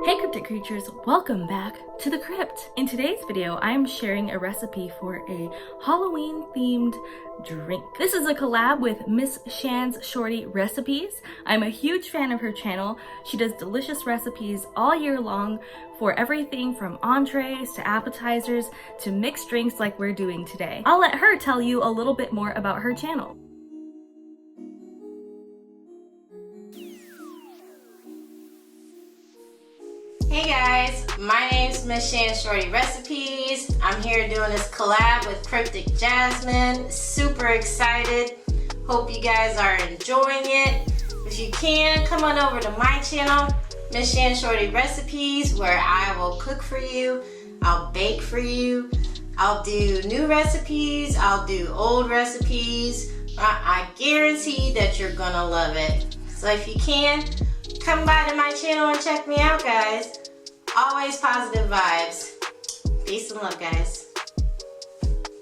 Hey cryptic creatures, welcome back to the crypt. In today's video, I am sharing a recipe for a Halloween themed drink. This is a collab with Ms Shan's Shorty recipes. I'm a huge fan of her channel. She does delicious recipes all year long for everything from entrees to appetizers to mixed drinks like we're doing today. I'll let her tell you a little bit more about her channel. Hey guys, my name's Ms Shan Shorty Recipes. I'm here doing this collab with Cryptic Jasmine. Super excited. Hope you guys are enjoying it. If you can, come on over to my channel, Ms Shan Shorty Recipes, where I will cook for you. I'll bake for you. I'll do new recipes. I'll do old recipes. I guarantee that you're gonna love it. So if you can, come by to my channel and check me out, guys. Always positive vibes. Peace and love, guys.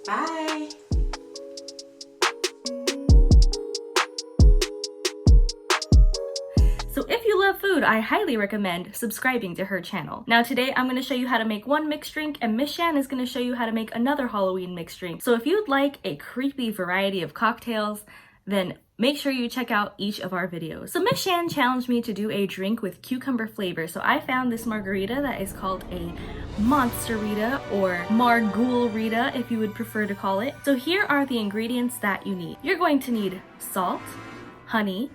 Bye. So if you love food, I highly recommend subscribing to her channel. Now today I'm going to show you how to make one mixed drink, and Ms Shan is going to show you how to make another Halloween mixed drink. So if you'd like a creepy variety of cocktails, then make sure you check out each of our videos. So Ms Shan challenged me to do a drink with cucumber flavor. So I found this margarita that is called a Monsterita or Margulrita if you would prefer to call it. So here are the ingredients that you need. You're going to need salt, honey,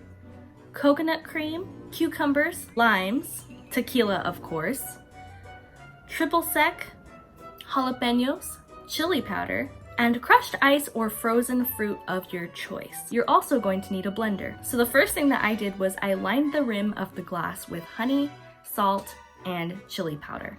coconut cream, cucumbers, limes, tequila of course, triple sec, jalapenos, chili powder, and crushed ice or frozen fruit of your choice. You're also going to need a blender. So the first thing that I did was I lined the rim of the glass with honey, salt, and chili powder.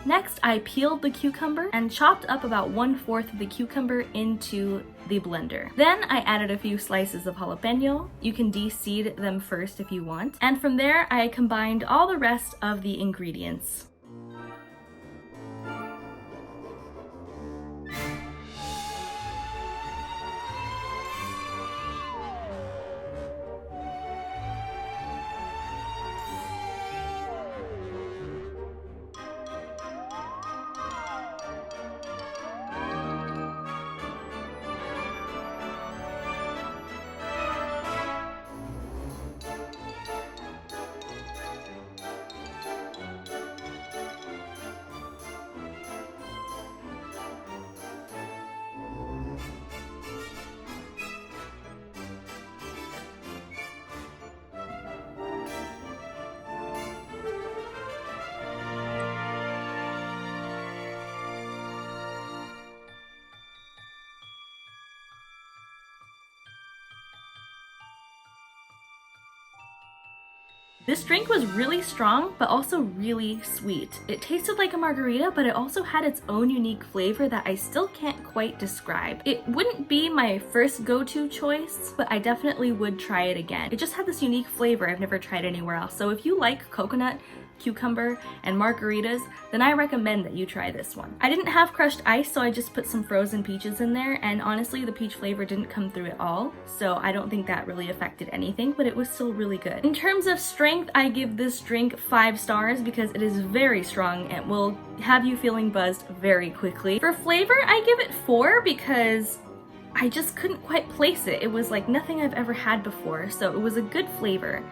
Next, I peeled the cucumber and chopped up about 1/4 of the cucumber into the blender. Then I added a few slices of jalapeno. You can de-seed them first if you want. And from there, I combined all the rest of the ingredients. This drink was really strong, but also really sweet. It tasted like a margarita, but it also had its own unique flavor that I still can't quite describe. It wouldn't be my first go-to choice, but I definitely would try it again. It just had this unique flavor I've never tried anywhere else. So if you like coconut, cucumber, and margaritas, then I recommend that you try this one. I didn't have crushed ice, so I just put some frozen peaches in there, and honestly, the peach flavor didn't come through at all, so I don't think that really affected anything, but it was still really good. In terms of strength, I give this drink 5 stars because it is very strong and will have you feeling buzzed very quickly. For flavor, I give it 4 because I just couldn't quite place it. It was like nothing I've ever had before, so it was a good flavor.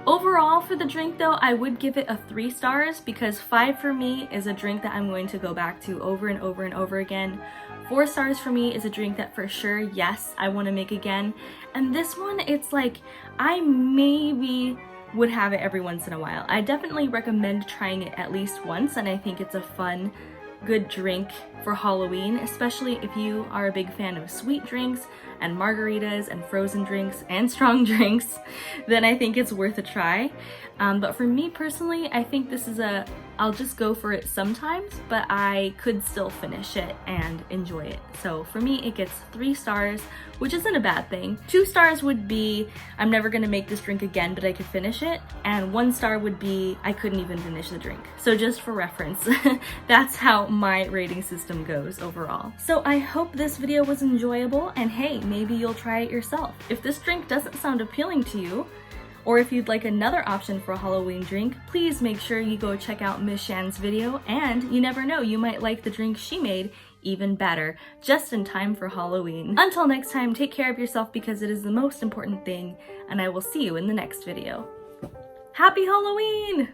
Overall, for the drink though, I would give it a 3 stars because 5 for me is a drink that I'm going to go back to over and over and over again. 4 stars for me is a drink that for sure, yes, I want to make again. And this one, it's like, I maybe would have it every once in a while. I definitely recommend trying it at least once, and I think it's a fun, good drink for Halloween, especially if you are a big fan of sweet drinks and margaritas and frozen drinks and strong drinks, then I think it's worth a try. But for me personally, I think this is I'll just go for it sometimes, but I could still finish it and enjoy it. So for me, it gets 3 stars, which isn't a bad thing. 2 stars would be, I'm never gonna make this drink again, but I could finish it. And 1 star would be, I couldn't even finish the drink. So just for reference, that's how my rating system goes overall. So I hope this video was enjoyable, and hey, maybe you'll try it yourself. If this drink doesn't sound appealing to you, or if you'd like another option for a Halloween drink, please make sure you go check out Ms Shan's video, and you never know, you might like the drink she made even better, just in time for Halloween. Until next time, take care of yourself because it is the most important thing, and I will see you in the next video. Happy Halloween!